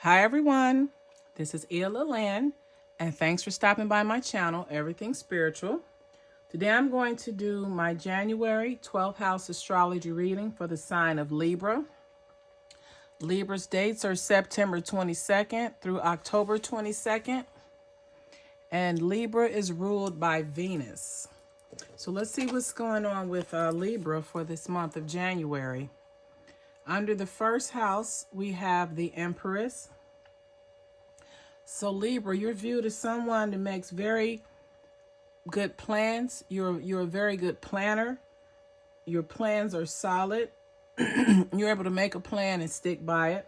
Hi everyone, this is Ella Lynn, and thanks for stopping by my channel, Everything Spiritual. Today I'm going to do my January 12th house astrology reading for the sign of Libra. Libra's dates are September 22nd through October 22nd, and Libra is ruled by Venus. So let's see what's going on with Libra for this month of January. Under the first house, we have the Empress. So Libra, you're viewed as someone that makes very good plans. You're a very good planner. Your plans are solid. You're able to make a plan and stick by it.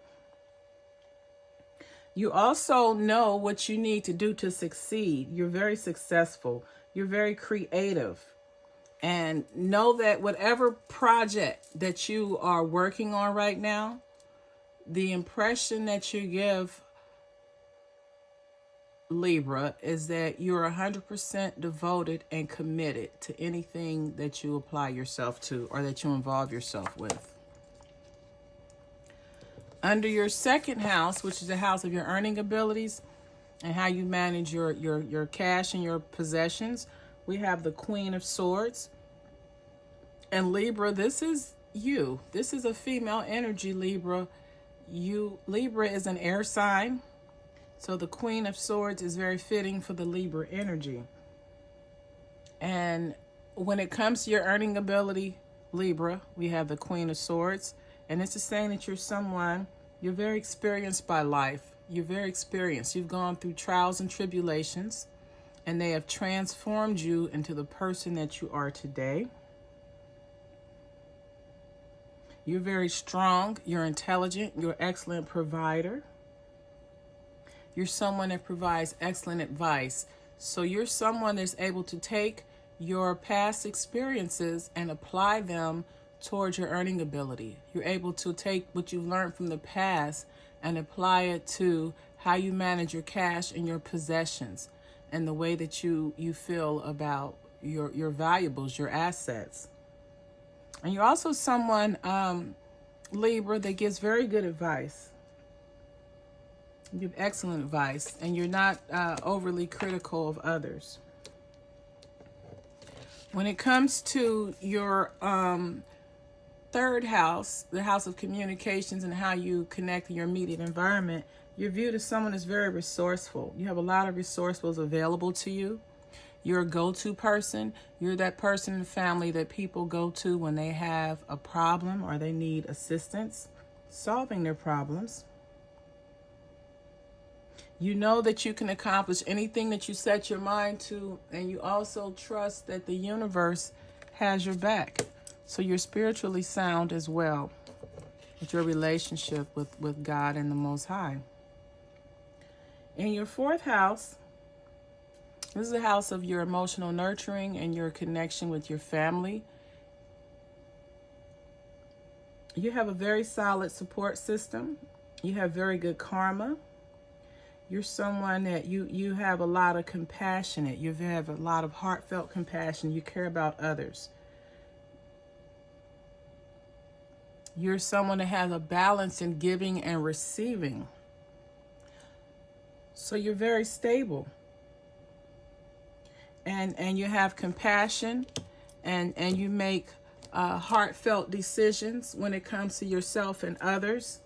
You also know what you need to do to succeed. You're very successful. You're very creative. And know that whatever project that you are working on right now, the impression that you give Libra is that you're 100% devoted and committed to anything that you apply yourself to or that you involve yourself with. Under your second house, which is the house of your earning abilities and how you manage your cash and your possessions, we have the Queen of Swords. And Libra, this is you. This is a female energy, Libra. Libra is an air sign. So the Queen of Swords is very fitting for the Libra energy. And when it comes to your earning ability, Libra, we have the Queen of Swords. And it's just saying that you're very experienced by life. You're very experienced. You've gone through trials and tribulations, and they have transformed you into the person that you are today. You're very strong. You're intelligent. You're an excellent provider. You're someone that provides excellent advice. So you're someone that's able to take your past experiences and apply them towards your earning ability. You're able to take what you've learned from the past and apply it to how you manage your cash and your possessions and the way that you feel about your valuables, your assets. And you're also someone, Libra, that gives very good advice. You give excellent advice, and you're not overly critical of others. When it comes to your third house, the house of communications and how you connect in your immediate environment, you're viewed as someone that's very resourceful. You have a lot of resources available to you. You're a go-to person. You're that person in the family that people go to when they have a problem or they need assistance solving their problems. You know that you can accomplish anything that you set your mind to, and you also trust that the universe has your back. So you're spiritually sound as well with your relationship with God and the Most High. In your fourth house, this is the house of your emotional nurturing and your connection with your family. You have a very solid support system. You have very good karma. You're someone that you have a lot of compassionate. You have a lot of heartfelt compassion. You care about others. You're someone that has a balance in giving and receiving. So you're very stable. And you have compassion and you make heartfelt decisions when it comes to yourself and others.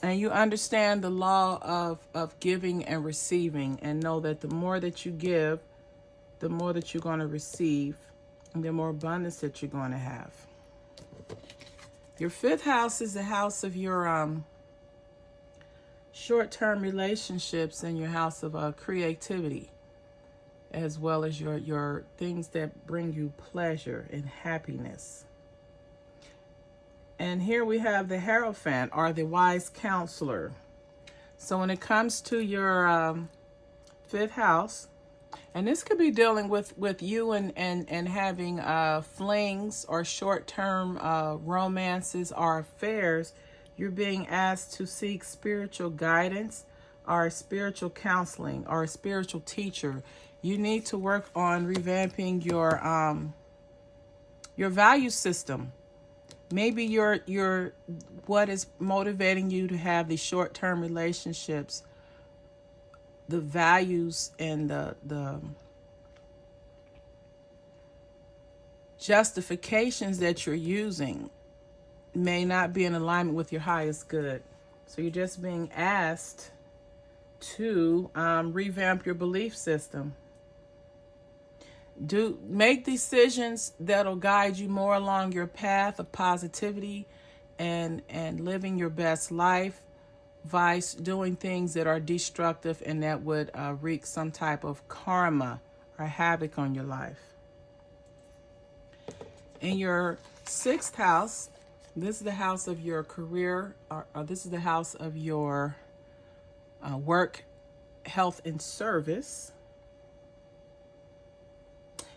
And you understand the law of giving and receiving, and know that the more that you give, the more that you're going to receive, and the more abundance that you're going to have. Your fifth house is the house of your short-term relationships and your house of creativity, as well as your things that bring you pleasure and happiness. And here we have the Hierophant, or the wise counselor. So when it comes to your fifth house, and this could be dealing with you and having flings or short-term romances or affairs, you're being asked to seek spiritual guidance or spiritual counseling or a spiritual teacher. You need to work on revamping your value system. Maybe your what is motivating you to have these short-term relationships, the values and the justifications that you're using may not be in alignment with your highest good. So you're just being asked to revamp your belief system. Make decisions that'll guide you more along your path of positivity and living your best life, vice doing things that are destructive and that would wreak some type of karma or havoc on your life. In your 6th house, this is the house of your career, or this is the house of your work, health, and service.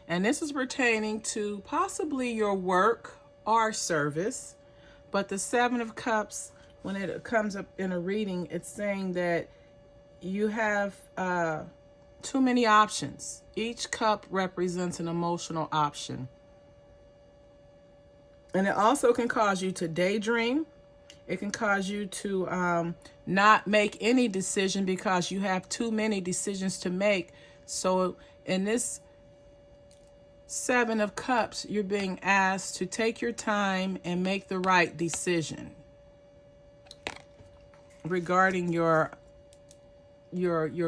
And this is pertaining to possibly your work or service. But the 7 of Cups, when it comes up in a reading, it's saying that you have too many options. Each cup represents an emotional option. And it also can cause you to daydream. It can cause you to not make any decision because you have too many decisions to make. So in this 7 of Cups, you're being asked to take your time and make the right decision regarding your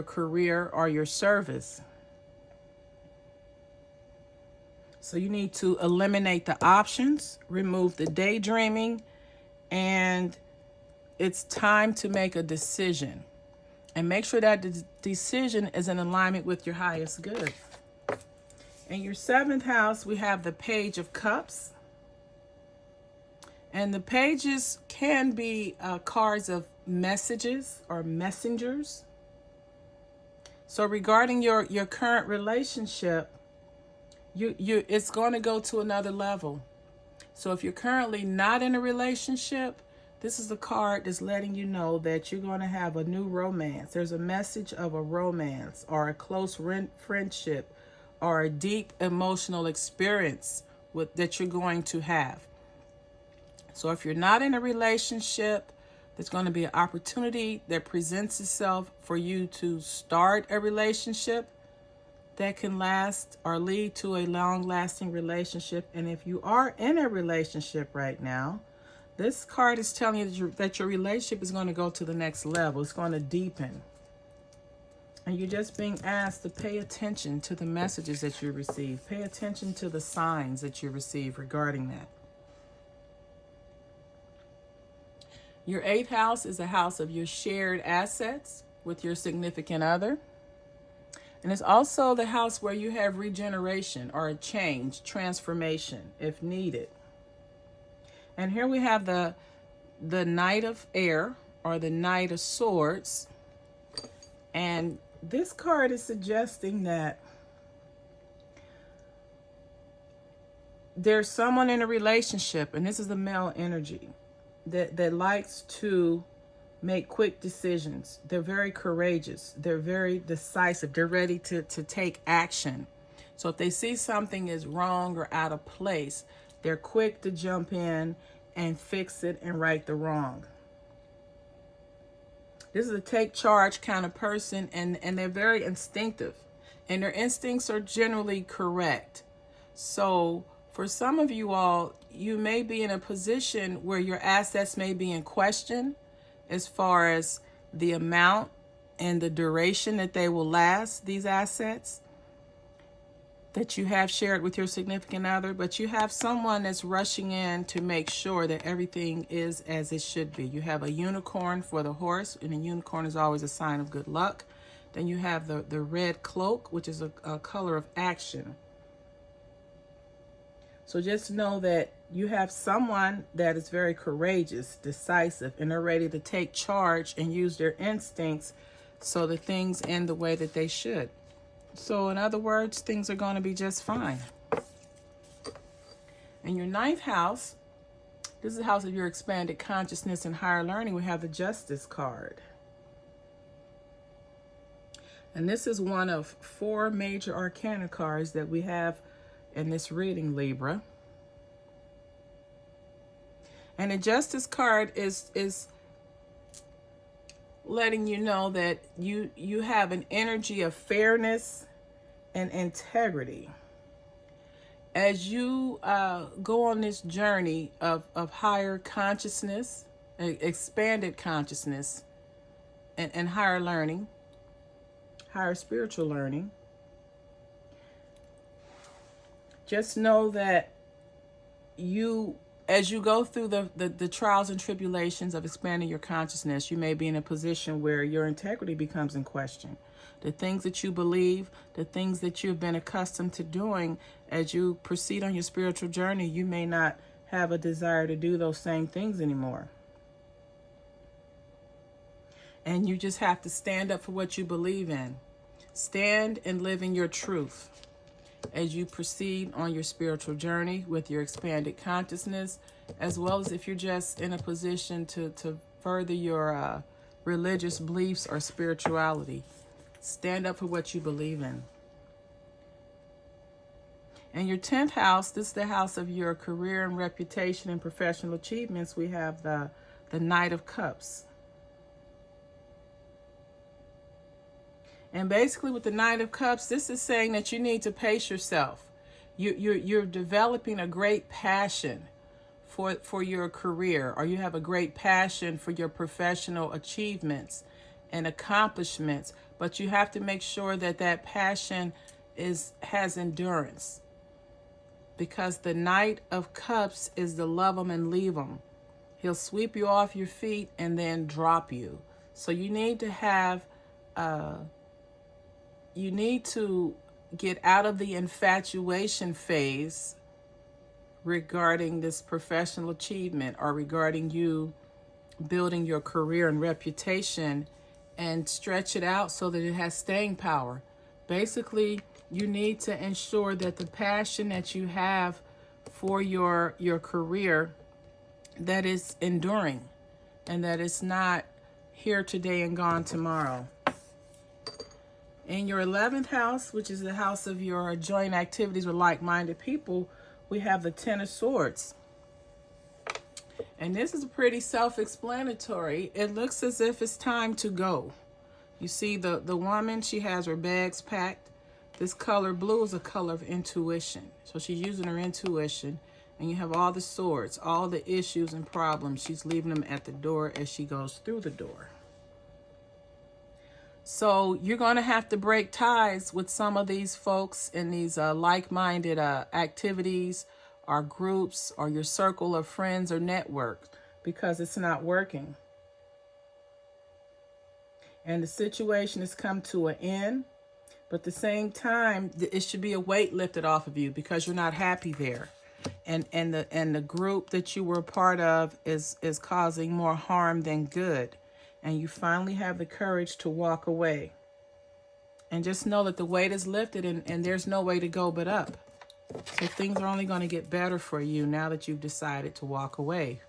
career or your service. So you need to eliminate the options, remove the daydreaming, and it's time to make a decision. And make sure that the decision is in alignment with your highest good. In your 7th house, we have the Page of Cups. And the pages can be cards of messages or messengers. So regarding your current relationship, it's going to go to another level. So if you're currently not in a relationship, this is a card that's letting you know that you're going to have a new romance. There's a message of a romance or a close friendship or a deep emotional experience that you're going to have. So if you're not in a relationship, there's going to be an opportunity that presents itself for you to start a relationship that can last or lead to a long-lasting relationship. And if you are in a relationship right now, this card is telling you that your relationship is going to go to the next level. It's going to deepen. And you're just being asked to pay attention to the messages that you receive. Pay attention to the signs that you receive regarding that. Your 8th house is a house of your shared assets with your significant other. And it's also the house where you have regeneration or a change, transformation, if needed. And here we have the Knight of Air or the Knight of Swords. And this card is suggesting that there's someone in a relationship, and this is the male energy, that likes to make quick decisions. They're very courageous. They're very decisive. They're ready to take action. So if they see something is wrong or out of place, they're quick to jump in and fix it and right the wrong. This is a take charge kind of person, and they're very instinctive. And their instincts are generally correct. So for some of you all, you may be in a position where your assets may be in question as far as the amount and the duration that they will last, these assets that you have shared with your significant other, but you have someone that's rushing in to make sure that everything is as it should be. You have a unicorn for the horse, and a unicorn is always a sign of good luck. Then you have the red cloak, which is a color of action. So just know that you have someone that is very courageous, decisive, and they're ready to take charge and use their instincts so that things end the way that they should. So in other words, things are going to be just fine. In your 9th house, this is the house of your expanded consciousness and higher learning. We have the Justice card. And this is one of 4 major arcana cards that we have in this reading, Libra. And the Justice card is letting you know that you have an energy of fairness and integrity. As you go on this journey of higher consciousness, expanded consciousness, and higher learning, higher spiritual learning, just know that as you go through the trials and tribulations of expanding your consciousness, you may be in a position where your integrity becomes in question. The things that you believe, the things that you've been accustomed to doing, as you proceed on your spiritual journey, you may not have a desire to do those same things anymore. And you just have to stand up for what you believe in. Stand and live in your truth as you proceed on your spiritual journey with your expanded consciousness, as well as if you're just in a position to further your religious beliefs or spirituality. Stand up for what you believe in. In your 10th house, this is the house of your career and reputation and professional achievements. We have the Knight of Cups. And basically with the Knight of Cups, this is saying that you need to pace yourself. You're developing a great passion for your career, or you have a great passion for your professional achievements and accomplishments, but you have to make sure that that passion has endurance, because the Knight of Cups is the love 'em and leave 'em. He'll sweep you off your feet and then drop you. So you need to have you need to get out of the infatuation phase regarding this professional achievement, or regarding you building your career and reputation, and stretch it out so that it has staying power. Basically, you need to ensure that the passion that you have for your career, that is enduring, and that it's not here today and gone tomorrow. In your 11th house, which is the house of your joint activities with like-minded people, we have the Ten of Swords. And this is pretty self-explanatory. It looks as if it's time to go. You see the woman, she has her bags packed. This color blue is a color of intuition. So she's using her intuition. And you have all the swords, all the issues and problems. She's leaving them at the door as she goes through the door. So you're going to have to break ties with some of these folks in these like-minded activities or groups, or your circle of friends or networks, because it's not working. And the situation has come to an end, but at the same time, it should be a weight lifted off of you, because you're not happy there. And the group that you were a part of is causing more harm than good. And you finally have the courage to walk away. And just know that the weight is lifted, and there's no way to go but up. So things are only going to get better for you now that you've decided to walk away.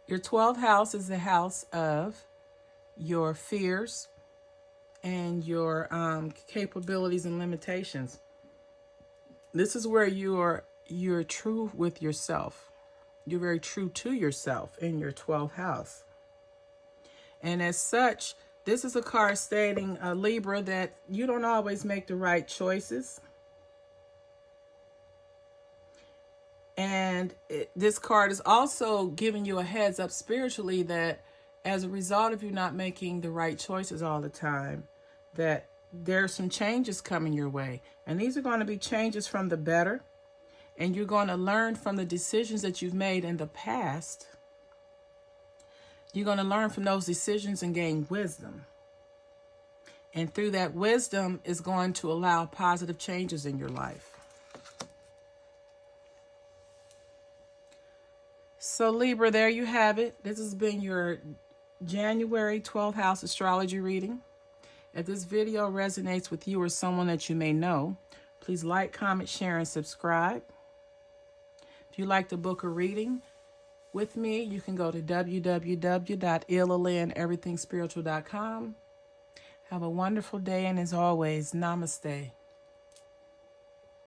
Your 12th house is the house of your fears and your capabilities and limitations. This is where you're true with yourself. You're very true to yourself in your 12th house. And as such, this is a card stating, Libra, that you don't always make the right choices. And this card is also giving you a heads up spiritually that as a result of you not making the right choices all the time, that there's some changes coming your way. And these are going to be changes from the better. And you're going to learn from the decisions that you've made in the past. You're going to learn from those decisions and gain wisdom. And through that wisdom is going to allow positive changes in your life. So Libra, there you have it. This has been your January 12th house astrology reading. If this video resonates with you or someone that you may know, please like, comment, share, and subscribe. If you'd like to book a reading with me, you can go to www.illalandeverythingspiritual.com. Have a wonderful day, and as always, namaste.